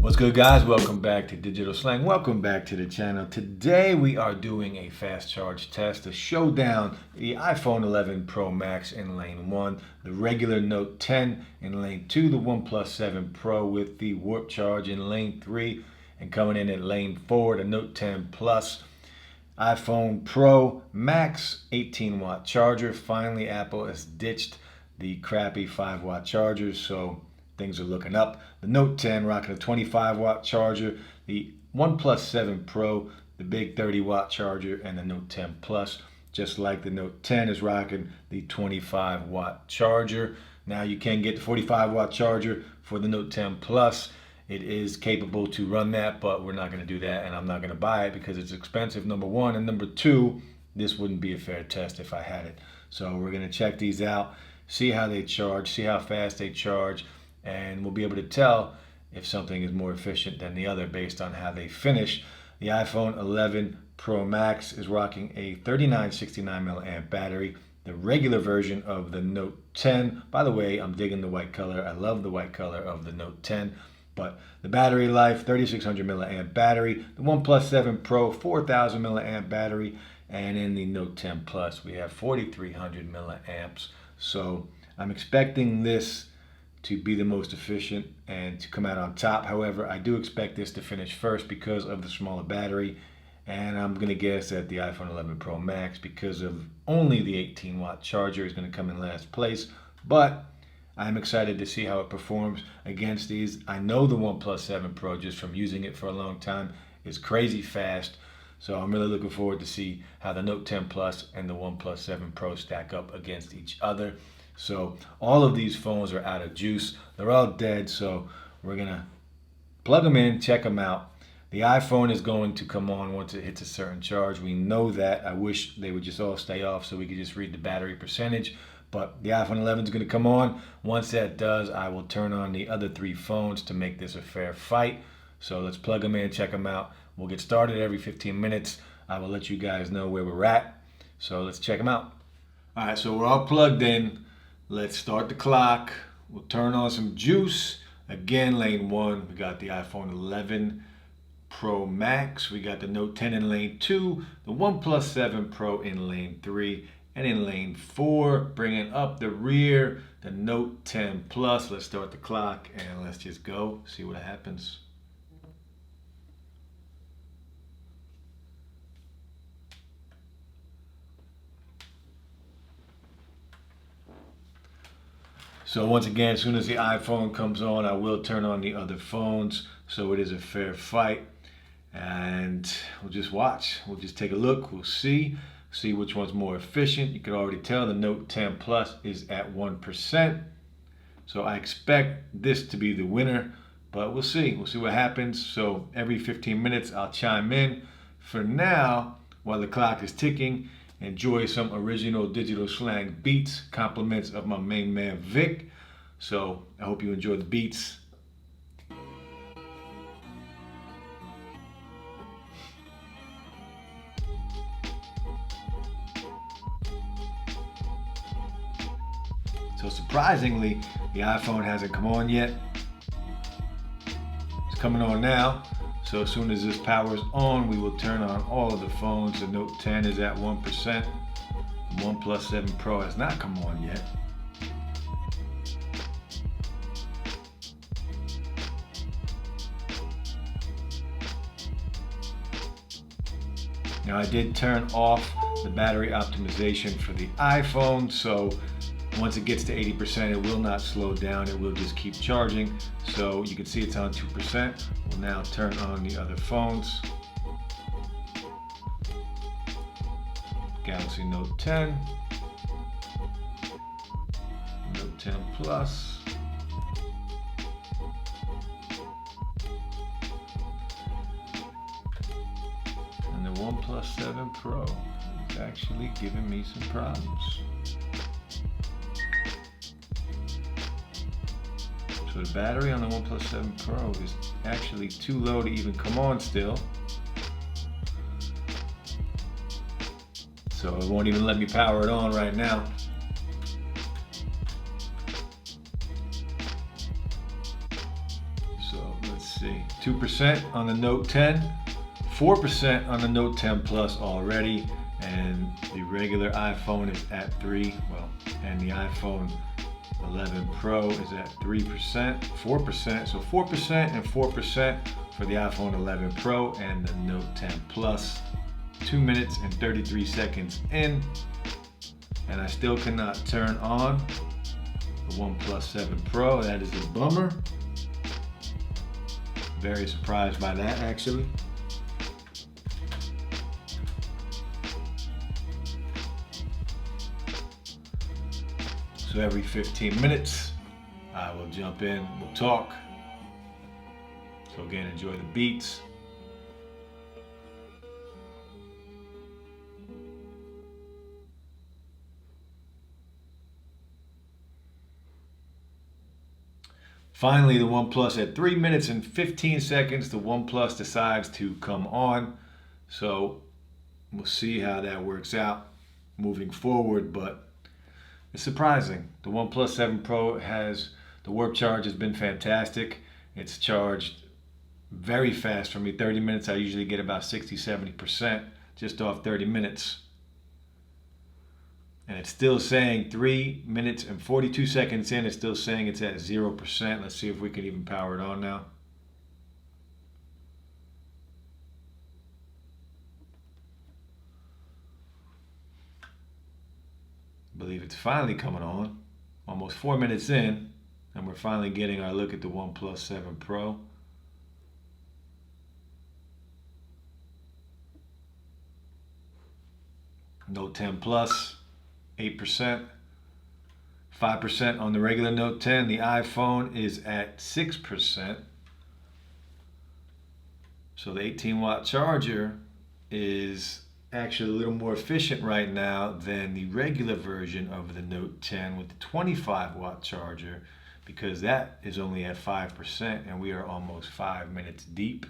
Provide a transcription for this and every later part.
What's good, guys? Welcome back to Digital Slang. Welcome back to the channel. Today we are doing a fast charge test to show down the iPhone 11 Pro Max in lane 1, the regular Note 10 in lane 2, the OnePlus 7 Pro with the Warp Charge in lane 3, and coming in at lane 4, the Note 10 Plus iPhone Pro Max 18-watt charger. Finally, Apple has ditched the crappy 5-watt chargers, so things are looking up. The Note 10 rocking a 25-watt charger, the OnePlus 7 Pro, the big 30-watt charger, and the Note 10 Plus, just like the Note 10, is rocking the 25-watt charger. Now you can get the 45-watt charger for the Note 10 Plus. It is capable to run that, but we're not going to do that, and I'm not going to buy it because it's expensive, number one, and number two, this wouldn't be a fair test if I had it. So we're going to check these out, see how they charge, see how fast they charge, and we'll be able to tell if something is more efficient than the other based on how they finish. The iPhone 11 Pro Max is rocking a 3969 milliamp battery. The regular version of the Note 10, by the way, I'm digging the white color. I love the white color of the Note 10. But the battery life, 3600 milliamp battery. The OnePlus 7 Pro, 4000 milliamp battery. And in the Note 10 Plus, we have 4300 milliamps. So I'm expecting this to be the most efficient and to come out on top. However, I do expect this to finish first because of the smaller battery, and I'm going to guess that the iPhone 11 Pro Max, because of only the 18-watt charger, is going to come in last place. But I'm excited to see how it performs against these. I know the OnePlus 7 Pro, just from using it for a long time, is crazy fast. So I'm really looking forward to see how the Note 10 Plus and the OnePlus 7 Pro stack up against each other. So all of these phones are out of juice. They're all dead, so we're going to plug them in, check them out. The iPhone is going to come on once it hits a certain charge. We know that. I wish they would just all stay off so we could just read the battery percentage. But the iPhone 11 is going to come on. Once that does, I will turn on the other three phones to make this a fair fight. So let's plug them in, check them out. We'll get started every 15 minutes. I will let you guys know where we're at. So let's check them out. All right, so we're all plugged in. Let's start the clock. We'll turn on some juice. Again, lane 1, we got the iPhone 11 Pro Max. We got the Note 10 in lane 2, the OnePlus 7 Pro in lane 3, and in lane 4, bringing up the rear, the Note 10 Plus. Let's start the clock and let's just go, see what happens. So once again, as soon as the iPhone comes on, I will turn on the other phones, so it is a fair fight. And we'll just watch. We'll just take a look. We'll see which one's more efficient. You can already tell the Note 10 Plus is at 1%. So I expect this to be the winner, but we'll see. We'll see what happens. So every 15 minutes, I'll chime in. For now, while the clock is ticking, enjoy some original Digital Slang beats, compliments of my main man Vic. So I hope you enjoy the beats. So surprisingly, the iPhone hasn't come on yet. It's coming on now. So as soon as this powers on, we will turn on all of the phones. The Note 10 is at 1%. The OnePlus 7 Pro has not come on yet. Now I did turn off the battery optimization for the iPhone, so once it gets to 80%, it will not slow down. It will just keep charging. So you can see it's on 2%. We'll now turn on the other phones. Galaxy Note 10, Note 10 Plus, and the OnePlus 7 Pro is actually giving me some problems. So the battery on the OnePlus 7 Pro is actually too low to even come on still. So it won't even let me power it on right now. So let's see, 2% on the Note 10, 4% on the Note 10 Plus already, and the regular iPhone is at 3, well, and the iPhone 11 Pro is at 3%, 4%, so 4% and 4% for the iPhone 11 Pro and the Note 10 Plus. 2 minutes and 33 seconds in, and I still cannot turn on the OnePlus 7 Pro. That is a bummer. Very surprised by that, actually. So every 15 minutes, I will jump in, we'll talk. So again, enjoy the beats. Finally, the OnePlus at 3 minutes and 15 seconds, the OnePlus decides to come on. So we'll see how that works out moving forward, but it's surprising. The OnePlus 7 Pro the warp charge has been fantastic. It's charged very fast for me. 30 minutes, I usually get about 60-70% just off 30 minutes. And it's still saying 3 minutes and 42 seconds in, it's still saying it's at 0%. Let's see if we can even power it on now. I believe it's finally coming on. Almost 4 minutes in, and we're finally getting our look at the OnePlus 7 Pro. Note 10 Plus, 8%, 5% on the regular Note 10. The iPhone is at 6%. So the 18-watt charger is actually a little more efficient right now than the regular version of the Note 10 with the 25-watt charger, because that is only at 5% and we are almost 5 minutes deep.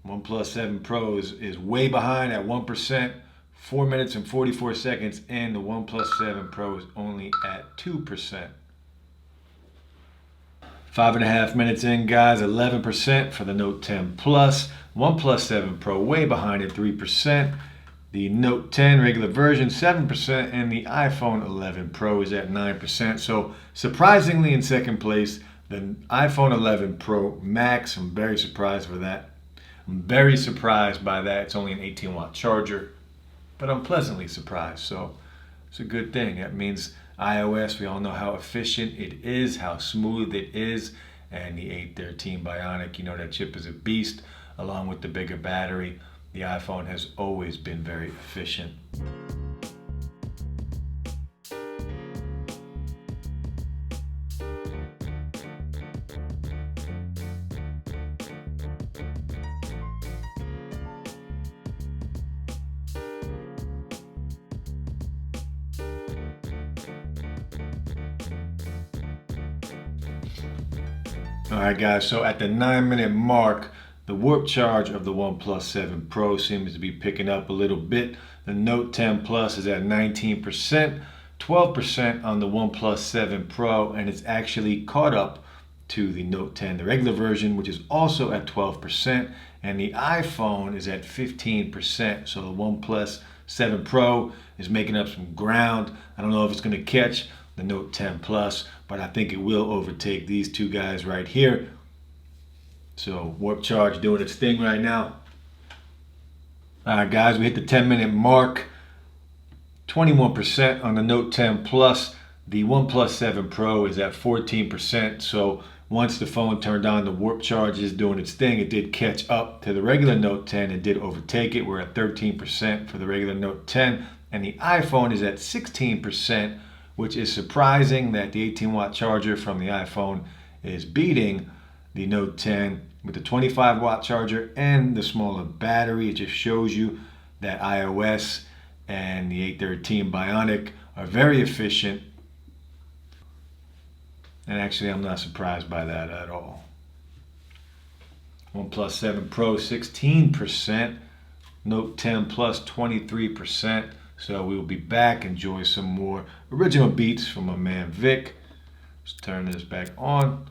OnePlus 7 Pro is way behind at 1%, 4 minutes and 44 seconds, and the OnePlus 7 Pro is only at 2%. 5.5 minutes in, guys, 11% for the Note 10 Plus. OnePlus 7 Pro way behind at 3%. The Note 10 regular version 7%, and the iPhone 11 Pro is at 9%. So surprisingly in second place, the iPhone 11 Pro Max. I'm very surprised for that. I'm very surprised by that. It's only an 18-watt charger, but I'm pleasantly surprised. So it's a good thing. That means iOS, we all know how efficient it is, how smooth it is, and the 813 Bionic, you know that chip is a beast, along with the bigger battery. The iPhone has always been very efficient. Alright guys, so at the 9-minute mark, the warp charge of the OnePlus 7 Pro seems to be picking up a little bit. The Note 10 Plus is at 19%, 12% on the OnePlus 7 Pro, and it's actually caught up to the Note 10, the regular version, which is also at 12%, and the iPhone is at 15%. So the OnePlus 7 Pro is making up some ground. I don't know if it's going to catch the Note 10 Plus, but I think it will overtake these two guys right here. So warp charge doing its thing right now. All right, guys, we hit the 10-minute mark. 21% on the Note 10 Plus. The OnePlus 7 Pro is at 14%. So once the phone turned on, the warp charge is doing its thing. It did catch up to the regular Note 10. It did overtake it. We're at 13% for the regular Note 10. And the iPhone is at 16%, which is surprising that the 18-watt charger from the iPhone is beating the Note 10 with the 25-watt charger and the smaller battery. It just shows you that iOS and the 813 Bionic are very efficient. And actually, I'm not surprised by that at all. OnePlus 7 Pro, 16%. Note 10 Plus, 23%. So we will be back, enjoy some more original beats from my man Vic. Let's turn this back on.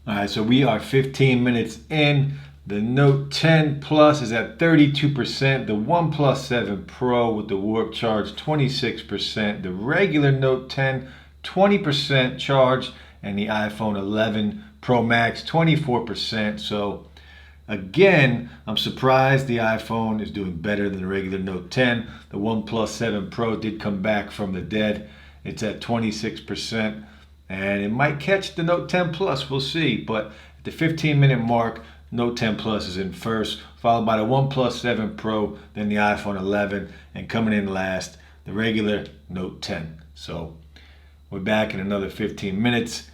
All right, so we are 15 minutes in. The Note 10 Plus is at 32%. The OnePlus 7 Pro with the warp charge, 26%. The regular Note 10, 20% charge. And the iPhone 11 Pro Max, 24%. So again, I'm surprised the iPhone is doing better than the regular Note 10. The OnePlus 7 Pro did come back from the dead. It's at 26%. And it might catch the Note 10 Plus, we'll see. But at the 15-minute mark, Note 10 Plus is in first, followed by the OnePlus 7 Pro, then the iPhone 11, and coming in last, the regular Note 10. So we're back in another 15 minutes.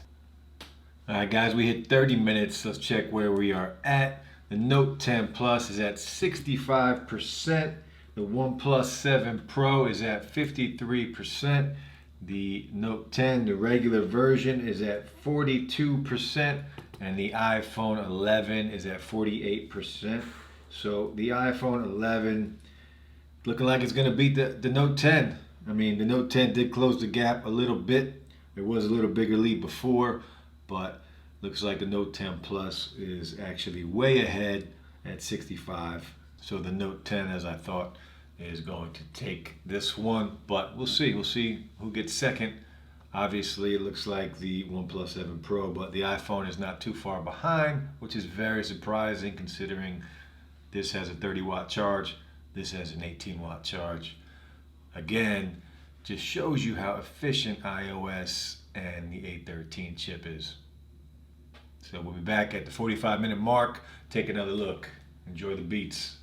All right, guys, we hit 30 minutes. Let's check where we are at. The Note 10 Plus is at 65%. The OnePlus 7 Pro is at 53%. The Note 10, the regular version, is at 42%, and the iPhone 11 is at 48%. So the iPhone 11 looking like it's going to beat the Note 10. I mean, the Note 10 did close the gap a little bit. There was a little bigger lead before, but looks like the Note 10 Plus is actually way ahead at 65. So the Note 10, as I thought, is going to take this one, but we'll see. We'll see who gets second. Obviously, it looks like the OnePlus 7 Pro, but the iPhone is not too far behind, which is very surprising considering this has a 30-watt charge, this has an 18-watt charge. Again, just shows you how efficient iOS and the A13 chip is. So we'll be back at the 45-minute mark. Take another look. Enjoy the beats.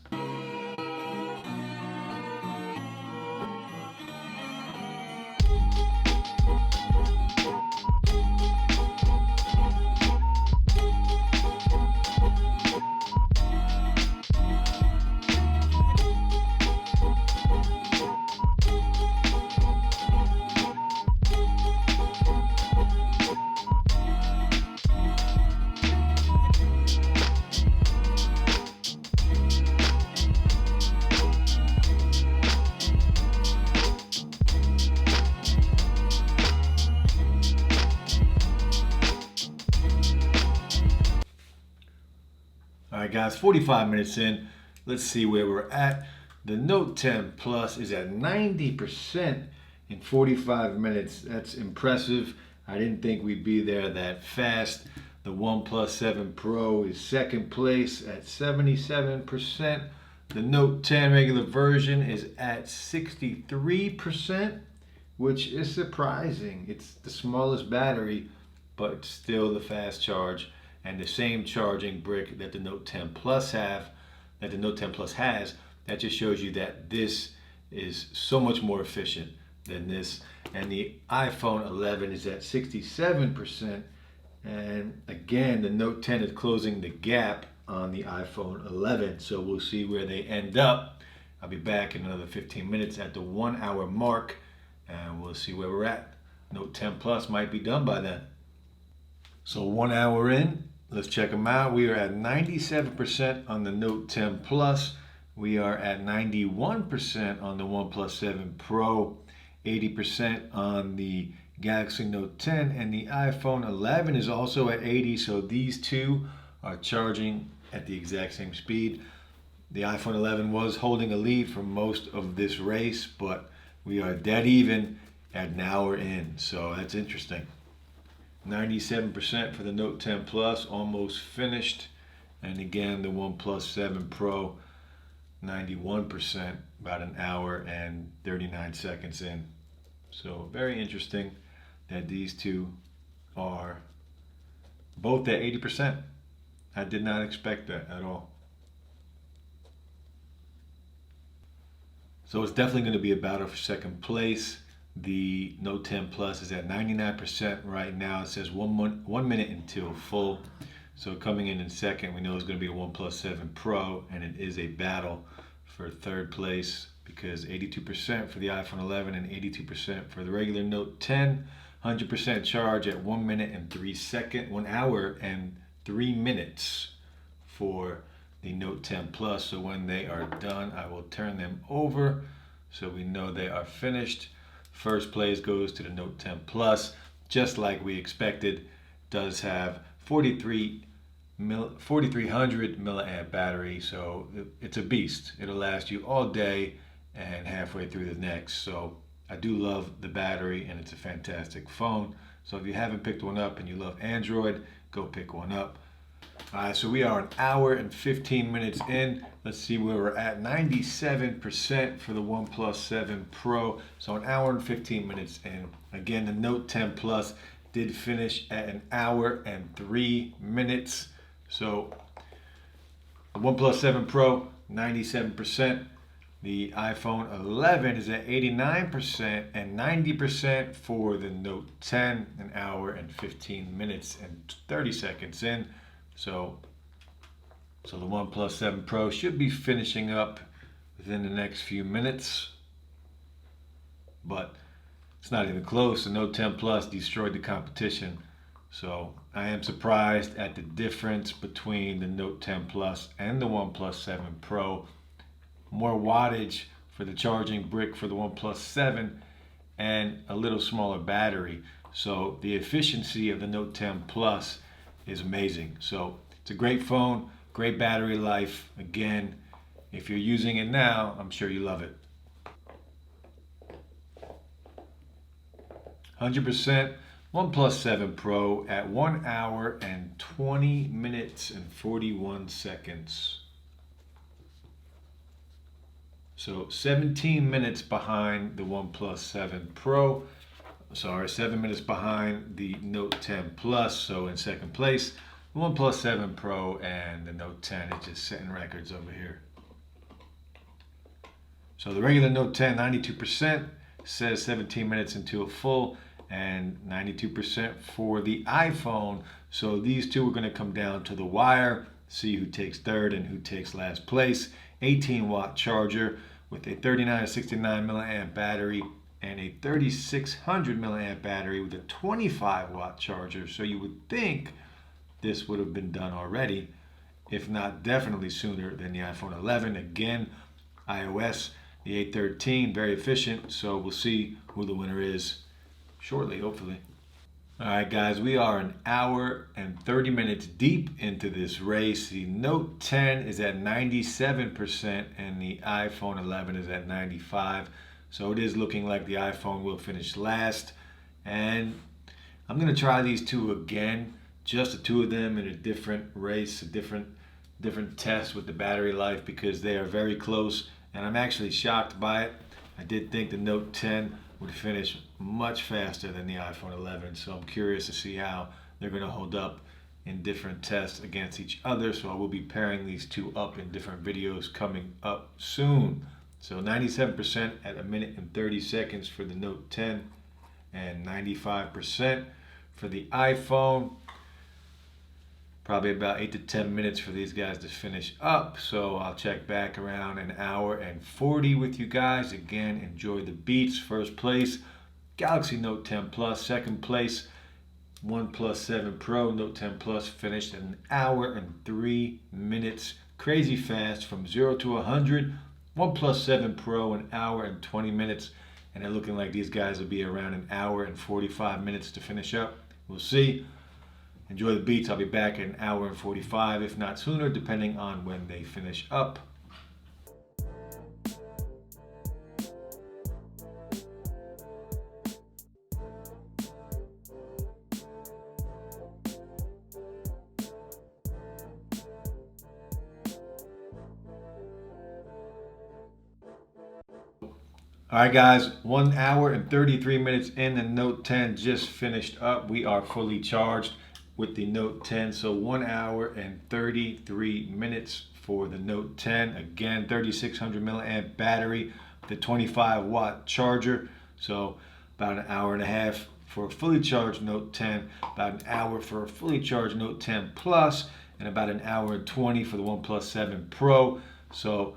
All right, guys, 45 minutes in. Let's see where we're at. The Note 10 Plus is at 90% in 45 minutes. That's impressive. I didn't think we'd be there that fast. The OnePlus 7 Pro is second place at 77%. The Note 10 regular version is at 63%, which is surprising. It's the smallest battery, but still the fast charge and the same charging brick that the Note 10 Plus has. That just shows you that this is so much more efficient than this. And the iPhone 11 is at 67%. And again, the Note 10 is closing the gap on the iPhone 11. So we'll see where they end up. I'll be back in another 15 minutes at the 1 hour mark, and we'll see where we're at. Note 10 Plus might be done by then. So 1 hour in, let's check them out. We are at 97% on the Note 10 Plus. We are at 91% on the OnePlus 7 Pro, 80% on the Galaxy Note 10, and the iPhone 11 is also at 80. So these two are charging at the exact same speed. The iPhone 11 was holding a lead for most of this race, but we are dead even at an hour in. So that's interesting. 97% for the Note 10 Plus, almost finished. And again, the OnePlus 7 Pro, 91%, about an hour and 39 seconds in. So very interesting that these two are both at 80%. I did not expect that at all. So it's definitely going to be a battle for second place. The Note 10 Plus is at 99% right now. It says 1 minute until full. So coming in second, we know it's going to be a OnePlus 7 Pro, and it is a battle for third place because 82% for the iPhone 11 and 82% for the regular Note 10. 100% charge at 1 minute and 3 seconds, 1 hour and 3 minutes for the Note 10 Plus. So when they are done, I will turn them over so we know they are finished. First place goes to the Note 10 Plus, just like we expected. Does have 4300 milliamp battery, so it's a beast. It'll last you all day and halfway through the next. So I do love the battery, and it's a fantastic phone. So if you haven't picked one up and you love Android, go pick one up. All right, so we are an hour and 15 minutes in. Let's see where we're at. 97% for the OnePlus 7 Pro. So an hour and 15 minutes in. Again, the Note 10 Plus did finish at an hour and 3 minutes. So the OnePlus 7 Pro, 97%. The iPhone 11 is at 89% and 90% for the Note 10, an hour and 15 minutes and 30 seconds in. So the OnePlus 7 Pro should be finishing up within the next few minutes, but it's not even close. The Note 10 Plus destroyed the competition. So I am surprised at the difference between the Note 10 Plus and the OnePlus 7 Pro. More wattage for the charging brick for the OnePlus 7 and a little smaller battery. So the efficiency of the Note 10 Plus is amazing. So it's a great phone, great battery life. Again, if you're using it now, I'm sure you love it. 100% OnePlus 7 Pro at 1 hour and 20 minutes and 41 seconds. So 17 minutes behind the OnePlus 7 Pro. Sorry, 7 minutes behind the Note 10 Plus. So in second place, the OnePlus 7 Pro and the Note 10 is just setting records over here. So the regular Note 10, 92%, says 17 minutes until full, and 92% for the iPhone. So these two are going to come down to the wire, see who takes third and who takes last place. 18-watt charger with a 39 to 69 milliamp battery and a 3600 milliamp battery with a 25-watt charger. So you would think this would have been done already, if not definitely sooner than the iPhone 11. Again, iOS, the 813, very efficient. So we'll see who the winner is shortly, hopefully. All right, guys, we are an hour and 30 minutes deep into this race. The Note 10 is at 97% and the iPhone 11 is at 95%. So it is looking like the iPhone will finish last. And I'm going to try these two again, just the two of them in a different race, a different test with the battery life, because they are very close. And I'm actually shocked by it. I did think the Note 10 would finish much faster than the iPhone 11. So I'm curious to see how they're going to hold up in different tests against each other. So I will be pairing these two up in different videos coming up soon. So 97% at 1 minute and 30 seconds for the Note 10 and 95% for the iPhone. Probably about 8 to 10 minutes for these guys to finish up. So I'll check back around an hour and 40 with you guys. Again, enjoy the beats. First place, Galaxy Note 10 Plus. Second place, OnePlus 7 Pro. Note 10 Plus finished in an hour and 3 minutes. Crazy fast from 0 to 100. OnePlus 7 Pro, an hour and 20 minutes. And they're looking like these guys will be around an hour and 45 minutes to finish up. We'll see. Enjoy the beats. I'll be back in an hour and 45, if not sooner, depending on when they finish up. All right, guys, 1 hour and 33 minutes in. The Note 10 just finished up. We are fully charged with the Note 10. So 1 hour and 33 minutes for the Note 10. Again, 3600 milliamp battery, the 25-watt charger. So about an hour and a half for a fully charged Note 10, about an hour for a fully charged Note 10 Plus, and about an hour and 20 for the OnePlus 7 Pro. So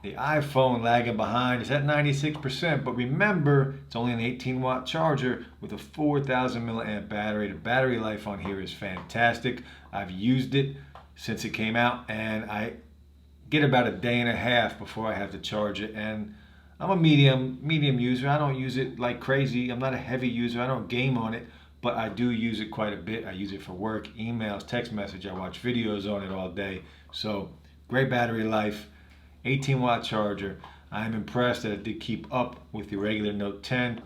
the iPhone lagging behind is at 96%, but remember, it's only an 18-watt charger with a 4,000 milliamp battery. The battery life on here is fantastic. I've used it since it came out, and I get about a day and a half before I have to charge it. And I'm a medium user. I don't use it like crazy. I'm not a heavy user. I don't game on it, but I do use it quite a bit. I use it for work, emails, text message. I watch videos on it all day. So great battery life, 18-watt charger. I'm impressed that it did keep up with the regular Note 10.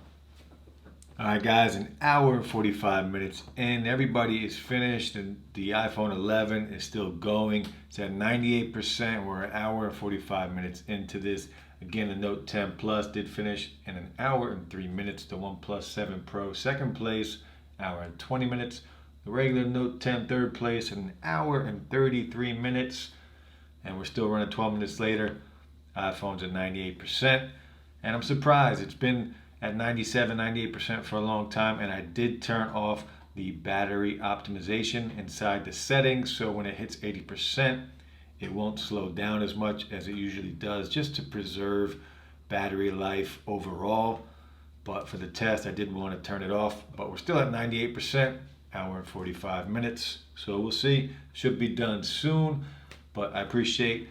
All right, guys, an hour and 45 minutes in. Everybody is finished, and the iPhone 11 is still going. It's at 98%. We're an hour and 45 minutes into this. Again, the Note 10 Plus did finish in an hour and 3 minutes. The OnePlus 7 Pro, second place, hour and 20 minutes. The regular Note 10, third place, an hour and 33 minutes. And we're still running 12 minutes later. iPhone's at 98%. And I'm surprised. It's been at 97, 98% for a long time. And I did turn off the battery optimization inside the settings. So when it hits 80%, it won't slow down as much as it usually does, just to preserve battery life overall. But for the test, I didn't want to turn it off. But we're still at 98%, hour and 45 minutes. So we'll see. Should be done soon. But I appreciate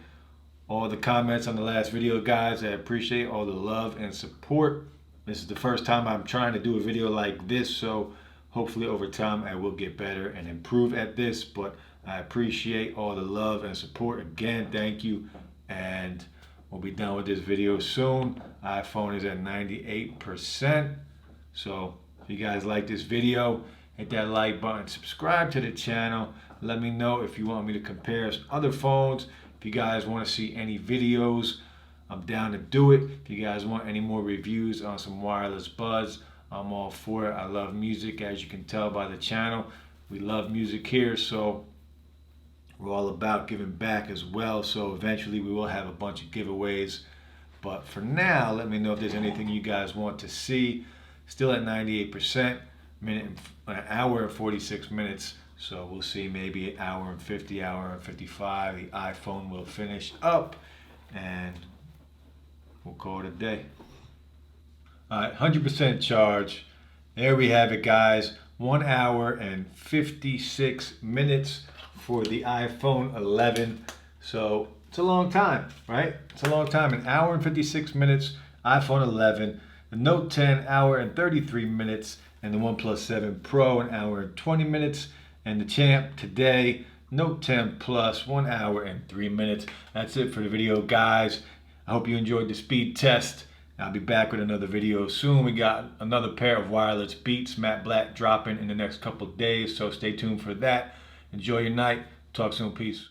all the comments on the last video, guys. I appreciate all the love and support. This is the first time I'm trying to do a video like this, so hopefully over time I will get better and improve at this. But I appreciate all the love and support. Again, thank you. And we'll be done with this video soon. iPhone is at 98%. So if you guys like this video, hit that like button, subscribe to the channel. Let me know if you want me to compare other phones. If you guys want to see any videos, I'm down to do it. If you guys want any more reviews on some wireless buds, I'm all for it. I love music, as you can tell by the channel. We love music here, so we're all about giving back as well. So eventually we will have a bunch of giveaways. But for now, let me know if there's anything you guys want to see. Still at 98%, an hour and 46 minutes. So we'll see, maybe an hour and 50, hour and 55. The iPhone will finish up and we'll call it a day. All right, 100% charge. There we have it, guys. 1 hour and 56 minutes for the iPhone 11. So it's a long time, right? It's a long time. An hour and 56 minutes, iPhone 11. The Note 10, hour and 33 minutes. And the OnePlus 7 Pro, an hour and 20 minutes. And the champ today, Note 10 Plus, 1 hour and 3 minutes. That's it for the video, guys. I hope you enjoyed the speed test. I'll be back with another video soon. We got another pair of wireless Beats matte black dropping in the next couple of days, so stay tuned for that. Enjoy your night. Talk soon. Peace.